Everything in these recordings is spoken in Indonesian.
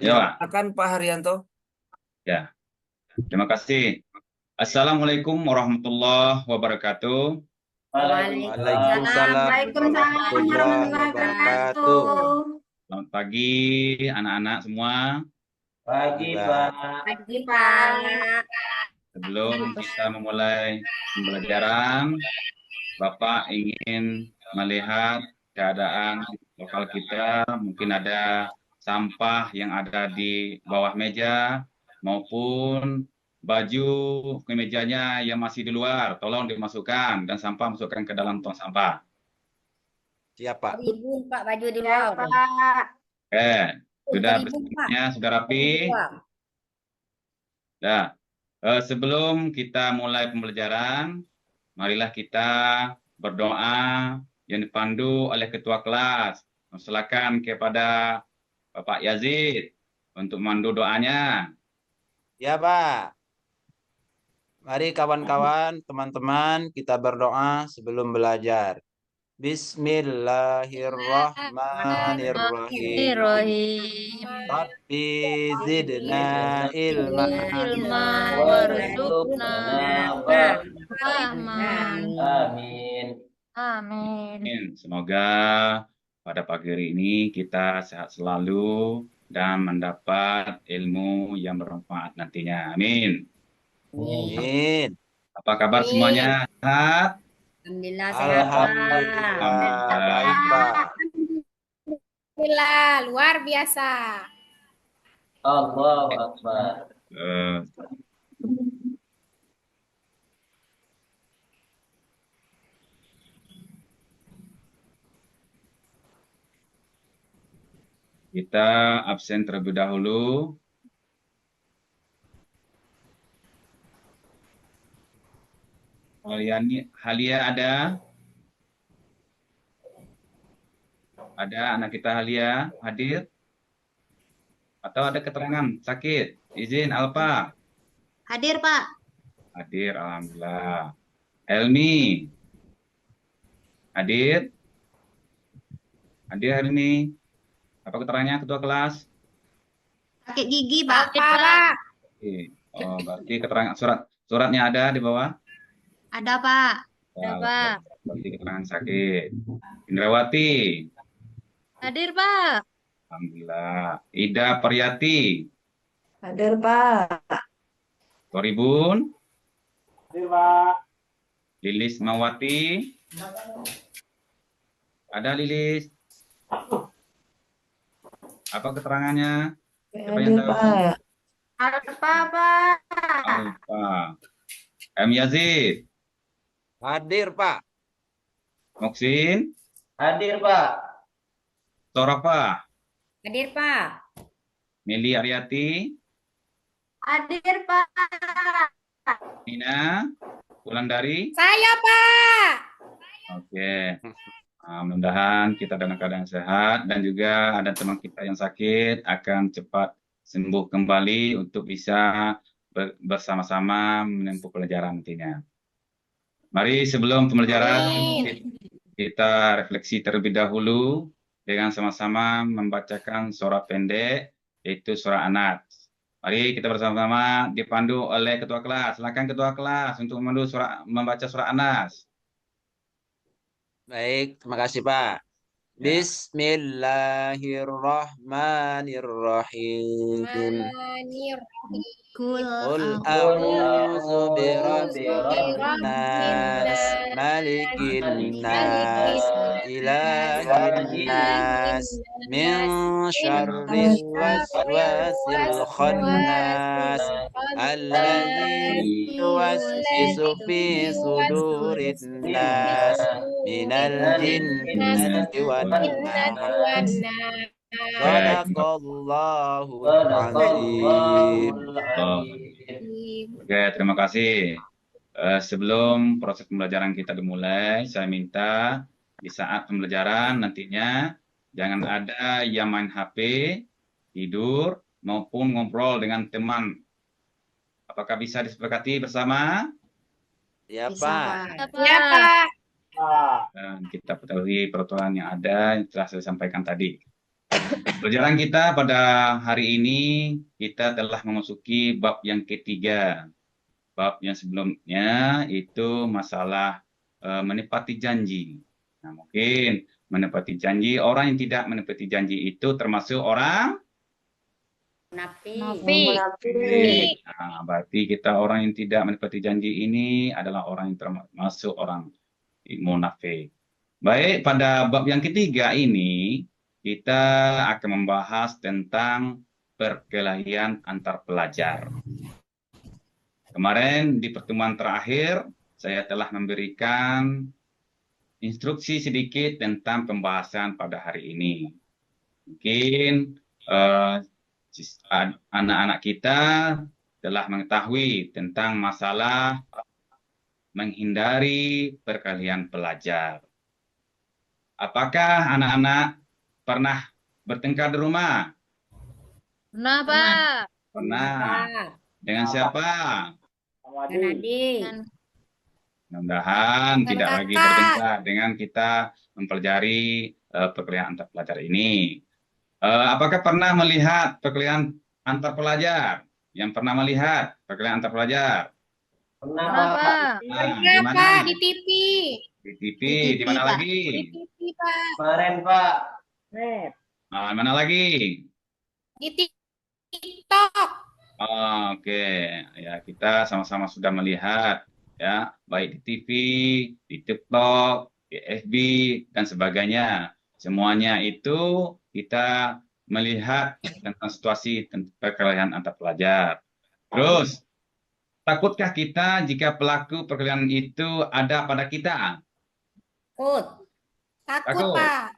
Ya, Pak. Akan Pak Haryanto. Ya, terima kasih. Assalamualaikum warahmatullahi wabarakatuh. Waalaikumsalam Waalaikumsalam warahmatullahi warahmatullahi wabarakatuh. wabarakatuh. Selamat pagi anak-anak semua. Pagi, Pak. Pagi, Pak. Sebelum kita memulai pembelajaran, Bapak ingin melihat keadaan lokal kita. Mungkin ada sampah yang ada di bawah meja maupun baju kemejanya yang masih di luar. Tolong dimasukkan dan sampah masukkan ke dalam tong sampah. Siap, Pak. Ribun, Pak, baju di luar. Pak. Oke, sudah Ribun, Pak. bersihnya, sudah Baju rapi. di luar. Nah, sebelum kita mulai pembelajaran, marilah kita berdoa yang dipandu oleh ketua kelas. Silakan kepada Bapak Yazid untuk memandu doanya. Ya, Pak. Mari kawan-kawan, teman-teman, kita berdoa sebelum belajar. Bismillahirrahmanirrahim. Rabbi zidna ilma warzuqna Rahman. Amin. Amin. Semoga pada pagi hari ini kita sehat selalu dan mendapat ilmu yang bermanfaat nantinya. Amin. Amin. Apa kabar semuanya? Sehat? Alhamdulillah sehat, Pak. Alhamdulillah baik, Pak. Alhamdulillah, luar biasa. Allahu Akbar. Eh, Kita absen terlebih dahulu. Halia ada? Ada anak kita Halia hadir? Atau ada keterangan sakit? Izin Alpa. Hadir, Pak. Hadir, alhamdulillah. Helmi. Hadir? Hadir hari ini. Apa keterangannya ketua kelas? Sakit gigi, Pak. Oke. Oh, berarti keterangan suratnya ada di bawah? Ada, Pak. Ya, berarti keterangan sakit. Indrawati. Hadir, Pak. Alhamdulillah. Ida Priyati. Hadir, Pak. Toribun. Hadir, Pak. Lilis Mawati. Ada Lilis. Apa keterangannya? Siapa yang Hadir, tahu? Pak. Apa, Pak? Alfa. M. Yazid. Hadir, Pak. Moksin. Hadir, Pak. Torafa. Hadir, Pak. Meli Aryati. Hadir, Pak. Nina. Wulandari. Saya, Pak. Oke. Nah, mudah-mudahan kita dalam keadaan sehat dan juga ada teman kita yang sakit akan cepat sembuh kembali untuk bisa bersama-sama menempuh pelajaran nantinya. Mari sebelum pembelajaran kita refleksi terlebih dahulu dengan sama-sama membacakan surah pendek yaitu surah An-Nas. Mari kita bersama-sama dipandu oleh ketua kelas. Silakan ketua kelas untuk membaca surah An-Nas. Baik, terima kasih, Pak. Bismillahirrahmanirrahim. Qul a'udzu birabbin nas, malikin nas, ilahin nas, min syarril waswasil khannas, alladzi yuwaswisu fi sudurin nas, minal jinnati wan nas. Sadaqallahul azim. Oke, terima kasih. Sebelum proses pembelajaran kita dimulai, saya minta di saat pembelajaran nantinya jangan ada yang main HP, tidur, maupun ngobrol dengan teman. Apakah bisa disepakati bersama? Ya, Bisa, Pak. Pak. Ya, Pak. Dan kita ketahui peraturan yang ada yang telah saya sampaikan tadi. Pelajaran kita pada hari ini, kita telah memasuki bab yang ketiga. Bab yang sebelumnya itu masalah menepati janji. Nah, mungkin menepati janji, orang yang tidak menepati janji itu termasuk orang Munafik. munafik. Nah, berarti kita orang yang tidak menepati janji ini adalah orang yang termasuk orang munafik. Baik, pada bab yang ketiga ini kita akan membahas tentang perkelahian antar pelajar. Kemarin di pertemuan terakhir saya telah memberikan instruksi sedikit tentang pembahasan pada hari ini. Mungkin anak-anak kita telah mengetahui tentang masalah menghindari perkelahian pelajar. Apakah anak-anak pernah bertengkar di rumah? Pernah, Pak. Pernah. Pak. Dengan siapa? Dan adik. Mudah-mudahan Dan tidak kakak. lagi bertengkar dengan kita mempelajari perkelahian antar pelajar ini. Apakah pernah melihat perkelahian antar pelajar? Yang pernah melihat perkelahian antar pelajar? Pernah, Pernah, Pak. Pak. Nah, di Iya, mana? Pak, di TV. Di TV. Di TV, Di mana Pak. lagi? Di TV, Pak. Kemarin, Pak. Mana lagi? Di TikTok. Oke, ya kita sama-sama sudah melihat ya, baik di TV, di TikTok, di FB dan sebagainya. Semuanya itu kita melihat tentang situasi perkelahian antar pelajar. Terus, takutkah kita jika pelaku perkelahian itu ada pada kita? Takut, Takut. Pak.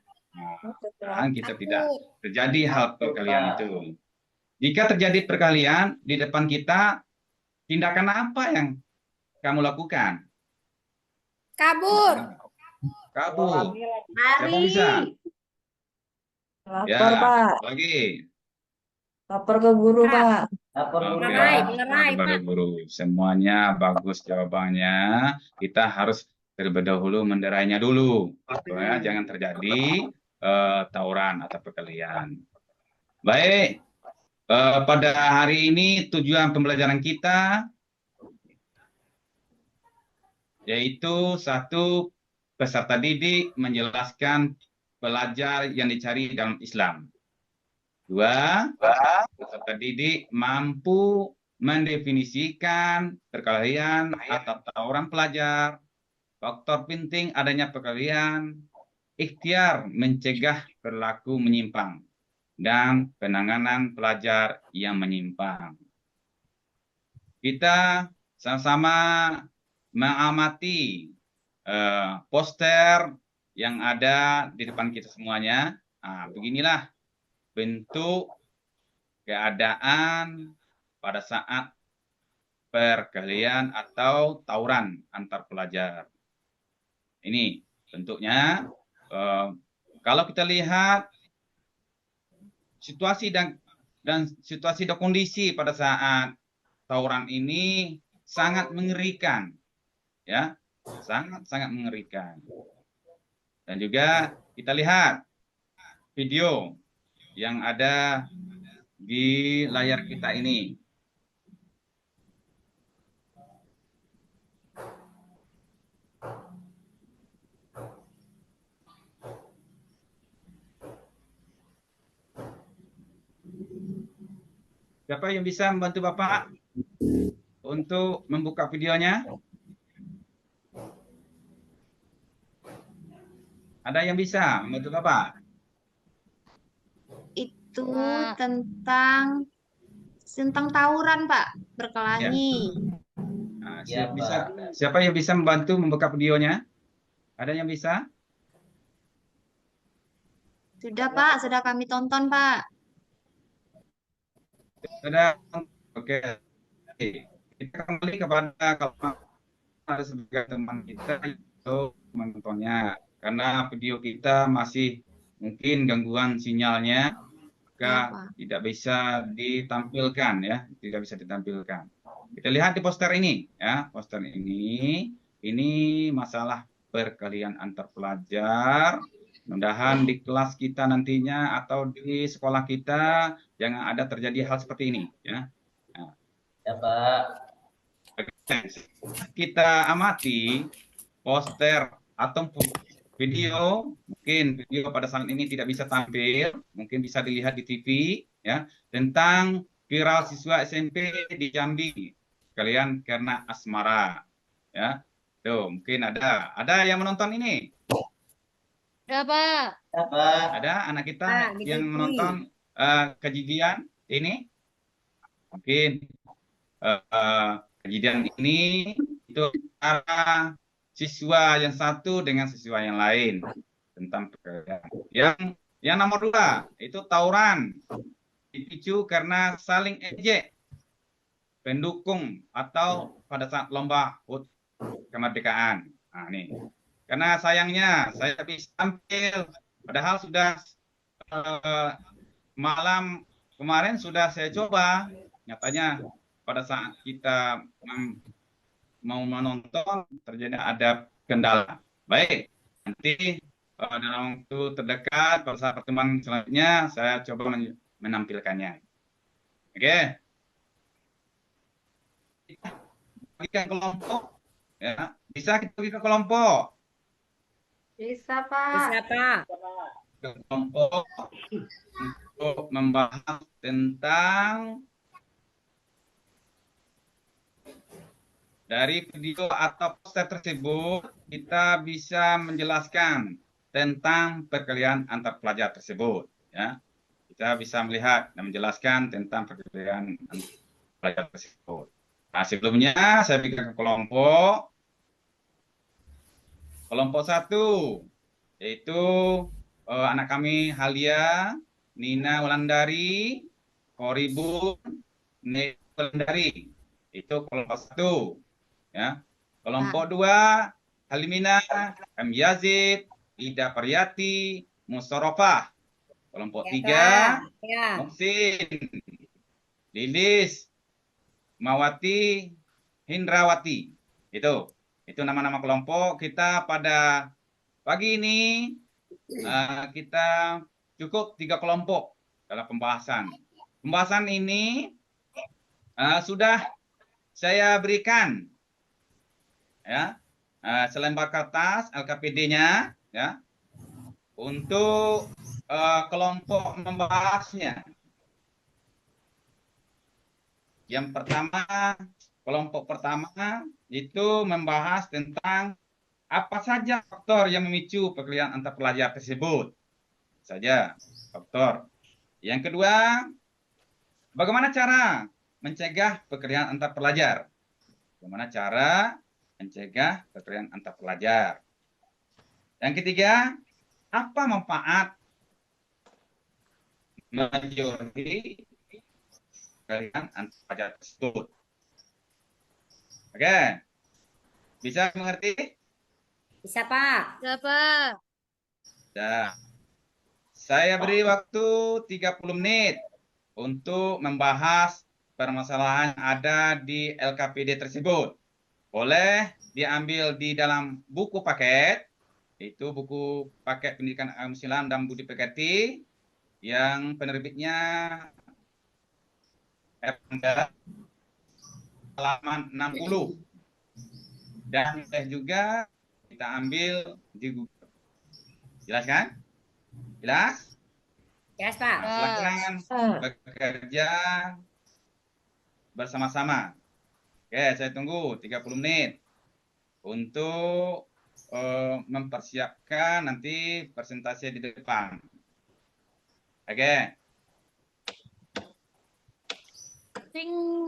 Nah, kita tidak Takut. terjadi hal perkelahian itu. Jika terjadi perkelahian di depan kita, tindakan apa yang kamu lakukan? Kabur. Kabur. Siapa Lari. bisa? Ya, Lapor, Pak. lagi. Lapor ke guru, Pak. Lapor Oke, dulu, Melerai, Pak. melerai, kepada Pak. guru. Semuanya bagus jawabannya. Kita harus terlebih dahulu menderainya dulu, supaya jangan terjadi tawuran atau perkelahian. Baik, pada hari ini tujuan pembelajaran kita yaitu satu, peserta didik menjelaskan pelajar yang dicari dalam Islam. Dua, peserta didik mampu mendefinisikan perkelahian atau tawuran pelajar, faktor penting adanya perkelahian, ikhtiar mencegah perilaku menyimpang, dan penanganan pelajar yang menyimpang. Kita sama-sama mengamati poster yang ada di depan kita semuanya. Nah, beginilah bentuk keadaan pada saat perkelahian atau tawuran antar pelajar. Ini bentuknya. Kalau kita lihat situasi dan situasi dan kondisi pada saat tawuran ini sangat mengerikan, ya, sangat mengerikan. Dan juga kita lihat video yang ada di layar kita ini. Siapa yang bisa membantu Bapak untuk membuka videonya? Ada yang bisa membantu Bapak? Itu tentang tawuran, Pak. Berkelahi. Nah, Ya, siapa yang bisa membantu membuka videonya? Ada yang bisa? Sudah, Pak. Sudah kami tonton, Pak. Sudah. Oke. Kita kembali kepada kalau ada sebagai teman kita untuk menontonnya. Karena video kita masih mungkin gangguan sinyalnya, maka tidak bisa ditampilkan, ya, tidak bisa ditampilkan. Kita lihat di poster ini, ya, poster ini masalah perkelahian antar pelajar Mudah-mudahan di kelas kita nantinya atau di sekolah kita jangan ada terjadi hal seperti ini, ya. Nah, Ya, Pak. kita amati poster atau video, mungkin video pada saat ini tidak bisa tampil, mungkin bisa dilihat di TV, ya, tentang viral siswa SMP di Jambi, kalian karena asmara, ya. Tuh, mungkin ada yang menonton ini. Ada, Pak. Ya, Pak. Ada anak kita Pak, di yang TV. menonton kejadian ini? Mungkin kejadian ini itu antara siswa yang satu dengan siswa yang lain tentang pekerjaan. Yang nomor 2 itu tawuran dipicu karena saling ejek pendukung atau pada saat lomba HUT kemerdekaan. Nah, ini. Karena sayangnya saya bisa tampil, padahal sudah malam kemarin sudah saya coba. Nyatanya pada saat kita mau menonton terjadi ada kendala. Baik, nanti dalam waktu terdekat pada saat pertemuan selanjutnya saya coba menampilkannya. Oke. Kita bagikan kelompok, ya. Bisa kita bagi ke kelompok. Bisa, Pak. Bisa, Pak. Ke kelompok untuk membahas tentang dari video atau poster tersebut kita bisa menjelaskan tentang perkelahian antar pelajar tersebut, ya. Kita bisa melihat dan menjelaskan tentang perkelahian antar pelajar tersebut. Nah, sebelumnya saya berikan ke kelompok 1 yaitu anak kami Halia, Nina Wulandari, Koribun, Nina Wulandari. Itu kelompok 1. Ya. Kelompok 2, Halimina, M. Yazid, Ida Pariyati, Mustarofah. Kelompok 3, Ya. Muhsin, Lilis, Mawati, Hindrawati. Itu nama-nama kelompok kita pada pagi ini. Kita cukup 3 kelompok dalam pembahasan. Pembahasan ini sudah saya berikan, ya, selembar kertas LKPD-nya, ya, untuk kelompok membahasnya. Yang pertama, kelompok pertama itu membahas tentang apa saja faktor yang memicu perkelahian antar pelajar tersebut. Saja faktor. Yang kedua, bagaimana cara mencegah perkelahian antar pelajar? Bagaimana cara mencegah perkelahian antar pelajar? Yang ketiga, apa manfaat menjauhi perkelahian antar pelajar tersebut? Oke, bisa mengerti? Bisa, Pak. Bisa, Pak. Nah, saya beri waktu 30 menit untuk membahas permasalahan yang ada di LKPD tersebut. Boleh diambil di dalam buku paket, itu buku paket pendidikan agama Islam dan budi pekerti yang penerbitnya halaman 60. Dan juga kita ambil di Google. Jelas kan? Jelas? Jelas, Pak. Silakan bekerja bersama-sama. Oke, saya tunggu 30 menit untuk mempersiapkan nanti presentasi di depan. Oke.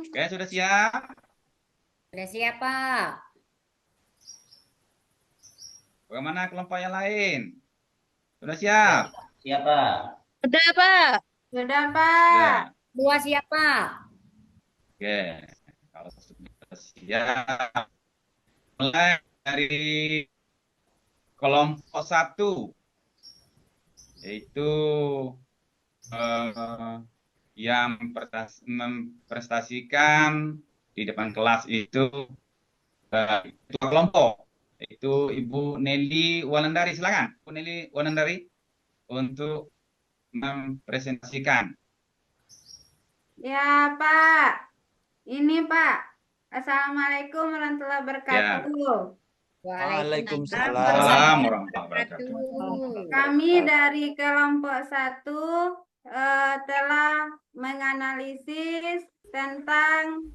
Oke, sudah siap? Sudah siap, Pak. Bagaimana kelompok yang lain? Sudah siap? Siap, Pak. Sudah, Pak. Sudah, Ya. Pak. 2 siap, Pak. Oke. Kalau sudah siap, mulai dari kelompok 1, yaitu yang memprestasikan di depan kelas itu ketua kelompok, yaitu Ibu Nelly Wulandari. Silakan, Bu Nelly Wulandari. untuk mempresentasikan. Ya, Pak. Ini, Pak. Assalamualaikum warahmatullahi wabarakatuh. Waalaikumsalam. Salam warahmatullahi wabarakatuh. Kami dari kelompok 1 telah menganalisis tentang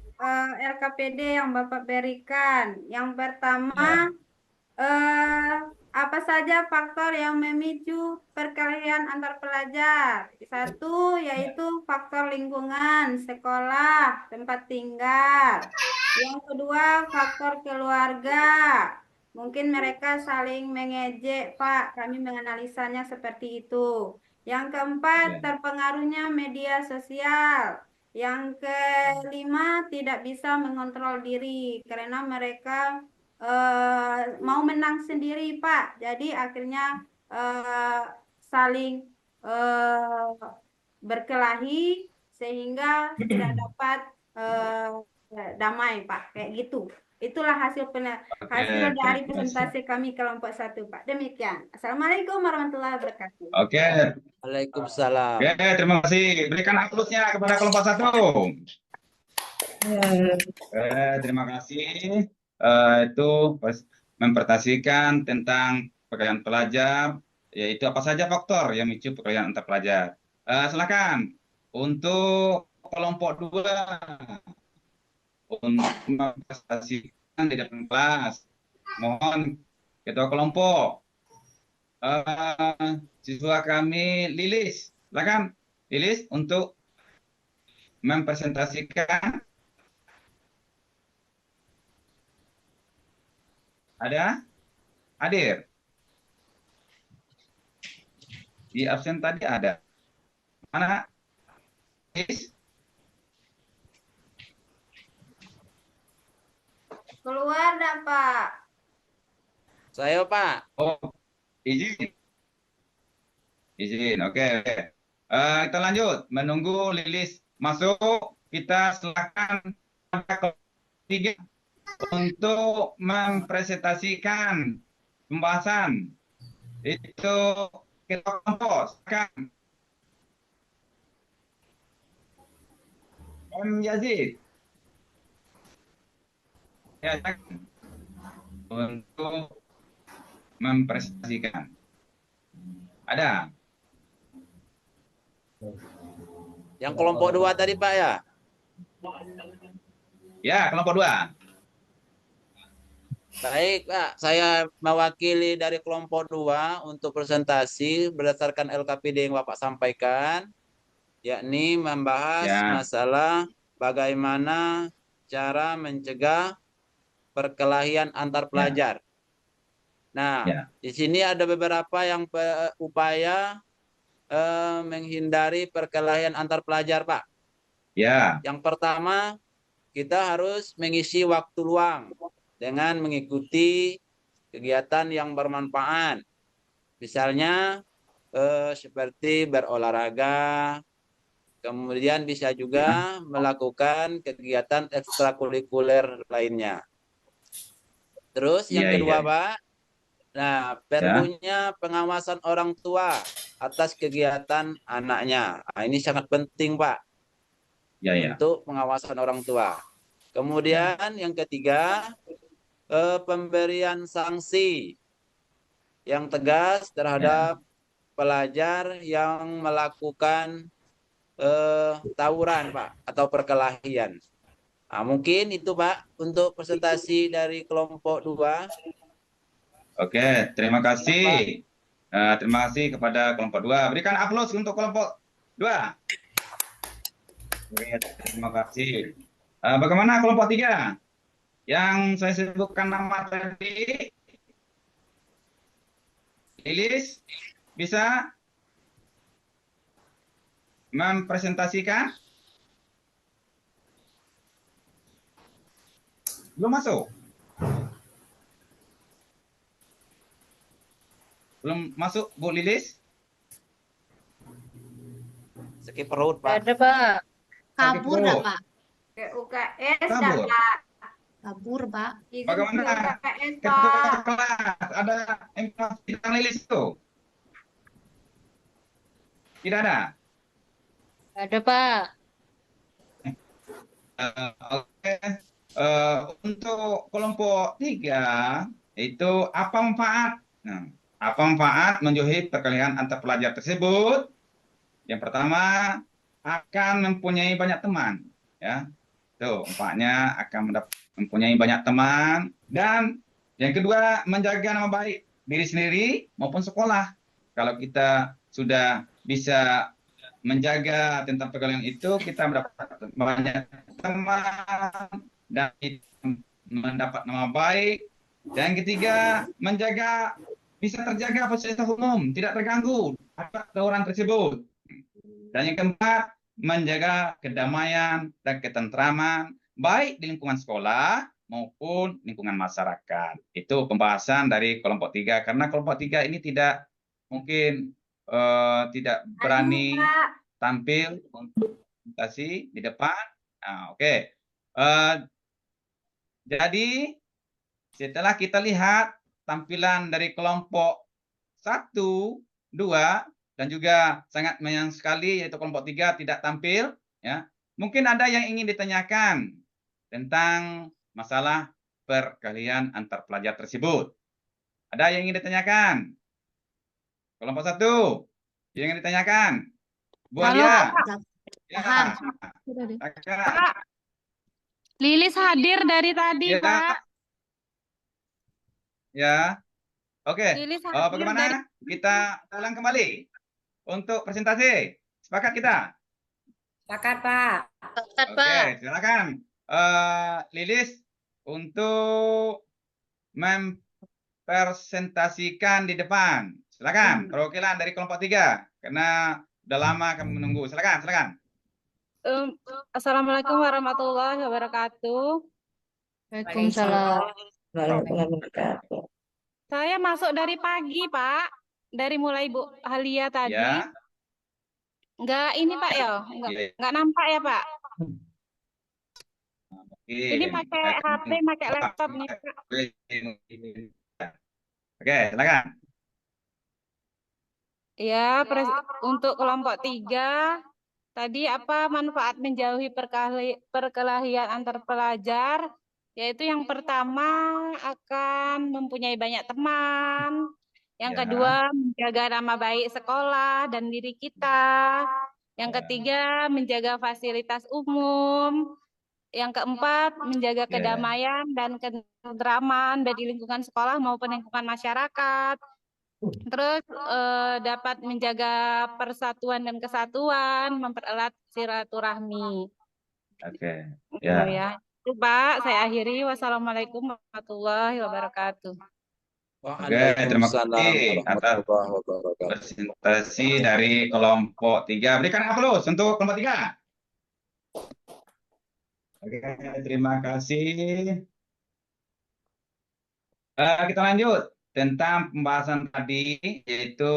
LKPD yang Bapak berikan. Yang pertama, apa saja faktor yang memicu perkelahian antar pelajar? 1 yaitu faktor lingkungan, sekolah, tempat tinggal. Yang kedua, faktor keluarga. Mungkin mereka saling mengejek, Pak. Kami menganalisanya seperti itu. Yang keempat, terpengaruhnya media sosial. Yang kelima, tidak bisa mengontrol diri karena mereka mau menang sendiri, Pak. Jadi akhirnya saling berkelahi sehingga tidak dapat damai, Pak. Kayak gitu. Itulah hasil dari presentasi kami kelompok 1, Pak. Demikian. Assalamualaikum warahmatullahi wabarakatuh. Oke, Waalaikumsalam. terima kasih. Berikan aplausnya kepada kelompok 1. Terima kasih. Itu mempresentasikan tentang perkelahian pelajar, yaitu apa saja faktor yang memicu perkelahian antar pelajar. Silakan untuk kelompok 2 untuk mempresentasikan di depan kelas. Mohon ketua kelompok, siswa kami Lilis, silakan Lilis untuk mempresentasikan. Ada? Hadir? Di absen tadi ada. Mana? Lilis? Keluar dah, Pak. Saya, Pak. Oh, izin. Izin, oke. Kita lanjut. Menunggu Lilis masuk, kita silakan ke 3 untuk mempresentasikan pembahasan. Itu kita kelompok. Silakan. M. Yazid. Ya, silakan. Untuk mempresentasikan. Ada? Yang kelompok 2 tadi, Pak, ya? Ya, kelompok 2. Baik, Pak. Saya mewakili dari kelompok 2 untuk presentasi berdasarkan LKPD yang Bapak sampaikan, yakni membahas masalah bagaimana cara mencegah perkelahian antar pelajar. Nah, di sini ada beberapa yang upaya menghindari perkelahian antar pelajar, Pak. Ya. Yang pertama, kita harus mengisi waktu luang dengan mengikuti kegiatan yang bermanfaat. Misalnya seperti berolahraga, kemudian bisa juga melakukan kegiatan ekstrakurikuler lainnya. Terus yang kedua, Pak, nah, perlunya pengawasan orang tua atas kegiatan anaknya. Nah, ini sangat penting, Pak, untuk pengawasan orang tua. Kemudian yang ketiga, pemberian sanksi yang tegas terhadap pelajar yang melakukan tawuran, Pak, atau perkelahian. Nah, mungkin itu, Pak, untuk presentasi dari kelompok 2. Oke, terima kasih. Terima kasih kepada kelompok 2. Berikan aplaus untuk kelompok 2. Oke, terima kasih. Bagaimana kelompok 3? Yang saya sebutkan nama tadi. Lilis, bisa mempresentasikan? Belum masuk? Belum masuk, Bu Lilis? Sakit perut, Pak. Ada, Pak. Kabur dah, Pak. Ke UKS dah, Kabur. Pak. Kabur, Pak. Izin Bagaimana? ke UKS, Ketua Pak. kelas, ada informasi tentang Lilis itu? Tidak ada. Ada, Pak. Oke. Untuk kelompok 3 itu apa manfaat? Nah, apa manfaat menjauhi perkelahian antar pelajar tersebut? Yang pertama, akan mempunyai banyak teman, ya. Tuh, manfaatnya akan mempunyai banyak teman, dan yang kedua, menjaga nama baik diri sendiri maupun sekolah. Kalau kita sudah bisa menjaga tentang pergaulan itu, kita mendapat banyak teman dan mendapat nama baik. Dan yang ketiga, bisa terjaga fasilitas umum, tidak terganggu atas orang tersebut. Dan yang keempat, menjaga kedamaian dan ketentraman baik di lingkungan sekolah maupun lingkungan masyarakat. Itu pembahasan dari kelompok 3, karena kelompok 3 ini tidak mungkin tidak berani Pak. tampil untuk presentasi di depan. Nah, oke. Jadi setelah kita lihat tampilan dari kelompok 1, 2, dan juga sangat menyayang sekali yaitu kelompok 3 tidak tampil, ya. Mungkin ada yang ingin ditanyakan tentang masalah perkelahian antar pelajar tersebut. Ada yang ingin ditanyakan? Kelompok 1, yang ingin ditanyakan? Bu Alia. Ya. Pak, Lilis hadir dari tadi, Ya. Pak. Ya. Oke. Lilis hadir Bagaimana? Kita ulang kembali untuk presentasi. Sepakat kita? Sepakat, Pak. Sepakat, Oke, Pak. silakan. Lilis untuk mempresentasikan di depan. Silakan. Perwakilan dari kelompok 3 karena udah lama kami menunggu. Silakan. Assalamualaikum warahmatullahi wabarakatuh. Waalaikumsalam. Saya masuk dari pagi, Pak. Dari mulai Bu Halia tadi. Ya. Enggak ini, Pak, ya? Enggak nampak ya, Pak? Ini pakai HP, pakai laptop nih, Pak. Oke, silakan. Ya, untuk kelompok 3, tadi apa manfaat menjauhi perkelahian antar pelajar? Yaitu yang pertama akan mempunyai banyak teman. Yang kedua, menjaga nama baik sekolah dan diri kita. Yang ketiga, menjaga fasilitas umum. Yang keempat, menjaga kedamaian dan ketentraman baik di lingkungan sekolah maupun lingkungan masyarakat. Terus dapat menjaga persatuan dan kesatuan, mempererat silaturahmi. Oke. Ya. Itu Pak, saya akhiri. Wassalamualaikum warahmatullahi wabarakatuh. Oke, terima kasih atas presentasi dari kelompok 3. Berikan aplaus untuk kelompok 3. Oke, terima kasih. Kita lanjut tentang pembahasan tadi, yaitu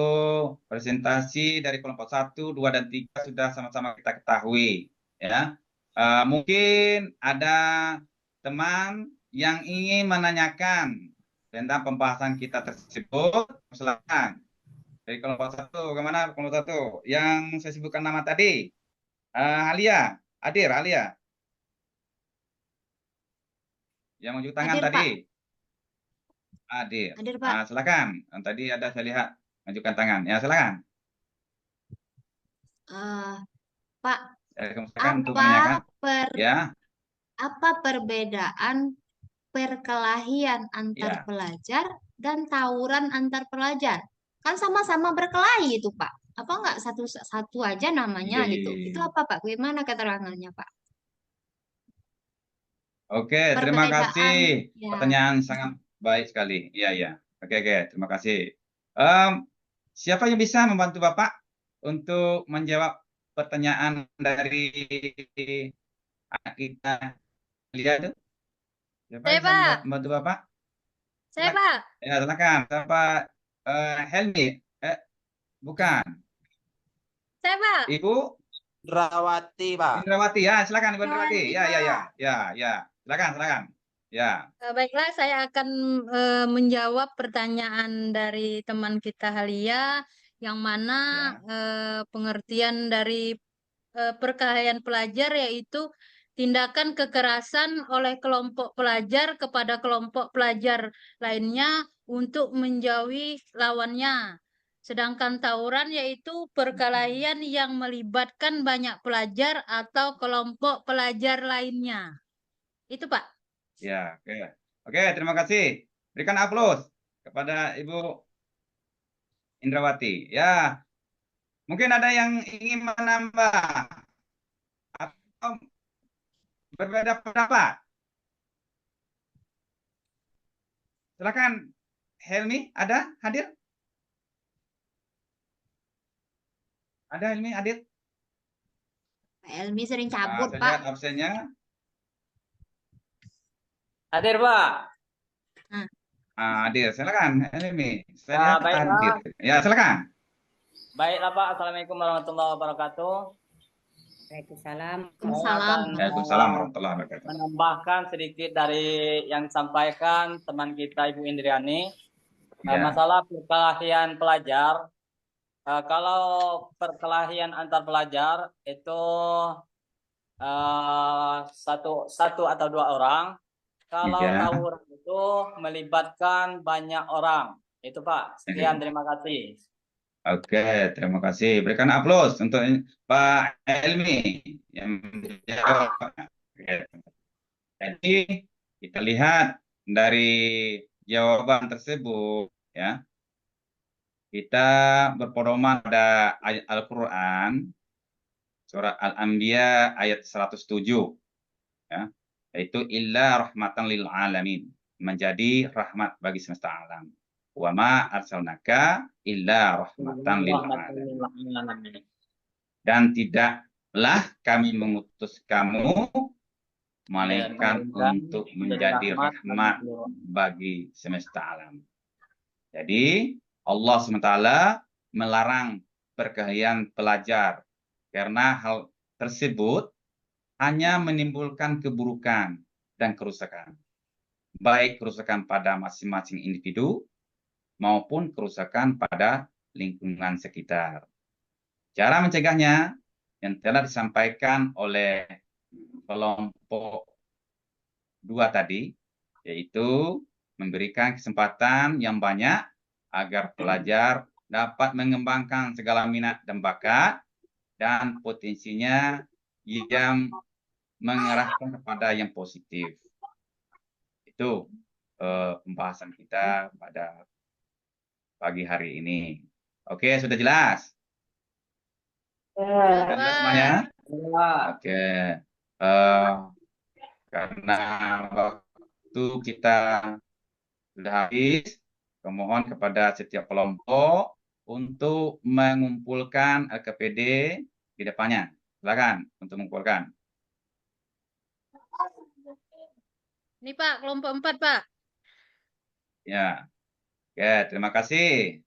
presentasi dari kelompok 1, 2, dan 3 sudah sama-sama kita ketahui. Ya. Mungkin ada teman yang ingin menanyakan tentang pembahasan kita tersebut. Silakan. Dari kelompok 1, bagaimana kelompok 1? Yang saya sebutkan nama tadi. Alia, Alia. Yang menunjuk tangan Hadir, tadi. Pak. Hadir, Pak. Silakan. Tadi ada saya lihat menunjukkan tangan. Ya, silakan. Pak, Silakan untuk menanyakan. apa perbedaan perkelahian antar pelajar dan tawuran antar pelajar? Kan sama-sama berkelahi itu, Pak. Apa enggak satu aja namanya gitu? Itu apa, Pak? Bagaimana keterangannya, Pak? Oke, terima kasih. Ya. Pertanyaan sangat baik sekali. Iya. Oke, terima kasih. Siapa yang bisa membantu Bapak untuk menjawab pertanyaan dari anak kita lihat? Siapa Saya, yang bisa Pak. membantu Bapak? Saya, Pak. Ya, silakan. Bapak Helmi. Bukan. Saya, Pak. Ibu Indrawati, Pak. Indrawati, ya, silakan Ibu Indrawati. Ya. Silakan. Ya. Baiklah, saya akan menjawab pertanyaan dari teman kita Halia, yang mana Ya. pengertian dari perkelahian pelajar yaitu tindakan kekerasan oleh kelompok pelajar kepada kelompok pelajar lainnya untuk menjauhi lawannya. Sedangkan tawuran yaitu perkelahian yang melibatkan banyak pelajar atau kelompok pelajar lainnya. Itu, Pak. Ya, oke. Oke, terima kasih. Berikan aplaus kepada Ibu Indrawati. Ya, mungkin ada yang ingin menambah atau berbeda pendapat. Silakan, Helmi, ada hadir? Ada Helmi hadir? Pak Elmi sering Nah, cabut, saya Pak. lihat absennya. Hadir, Pak. Hadir, silakan Helmi. Saya Ya, lihat baiklah. hadir. Ya, silakan. Baiklah, Pak. Assalamualaikum warahmatullahi wabarakatuh. Waalaikumsalam. Saya Waalaikumsalam. akan Waalaikumsalam warahmatullahi wabarakatuh. menambahkan sedikit dari yang disampaikan teman kita Ibu Indriani. Ya. Masalah perkelahian pelajar. Kalau perkelahian antar pelajar itu satu atau dua orang. Kalau Ya. tawuran itu melibatkan banyak orang. Itu, Pak. Sekian, terima kasih. Oke, terima kasih. Berikan aplaus untuk Pak Helmi yang menjawab. Oke. Jadi kita lihat dari jawaban tersebut, ya, kita berpedoman pada ayat Al-Quran, surat Al-Anbiya ayat 107, ya, yaitu illa rahmatan lil alamin, menjadi rahmat bagi semesta alam. Wa ma arsalnaka illa rahmatan lil alamin. Dan tidaklah kami mengutus kamu melainkan untuk menjadi rahmat bagi semesta alam. Jadi Allah SWT melarang perkelahian pelajar karena hal tersebut hanya menimbulkan keburukan dan kerusakan, baik kerusakan pada masing-masing individu maupun kerusakan pada lingkungan sekitar. Cara mencegahnya yang telah disampaikan oleh kelompok 2 tadi, yaitu memberikan kesempatan yang banyak agar pelajar dapat mengembangkan segala minat dan bakat dan potensinya yang mengarahkan kepada yang positif. Itu pembahasan kita pada pagi hari ini. Oke, sudah jelas? Sudah jelas semuanya? Oke. Karena waktu kita sudah habis, memohon kepada setiap kelompok untuk mengumpulkan LKPD di depannya. Silakan untuk mengumpulkan. Ini, Pak, kelompok 4, Pak. Ya. Oke, terima kasih.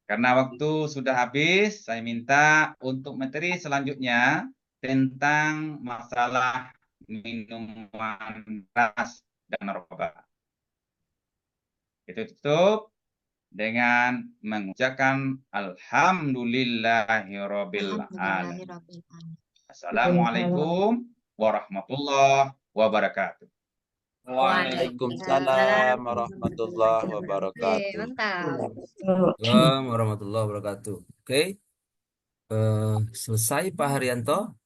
Karena waktu sudah habis, saya minta untuk materi selanjutnya tentang masalah minuman keras dan narkoba. Itu tutup dengan mengucapkan alhamdulillahirabbil alamin. Assalamualaikum warahmatullahi wabarakatuh. Waalaikumsalam warahmatullahi wabarakatuh. Mantap. Assalamualaikum warahmatullahi wabarakatuh. Oke, selesai Pak Haryanto.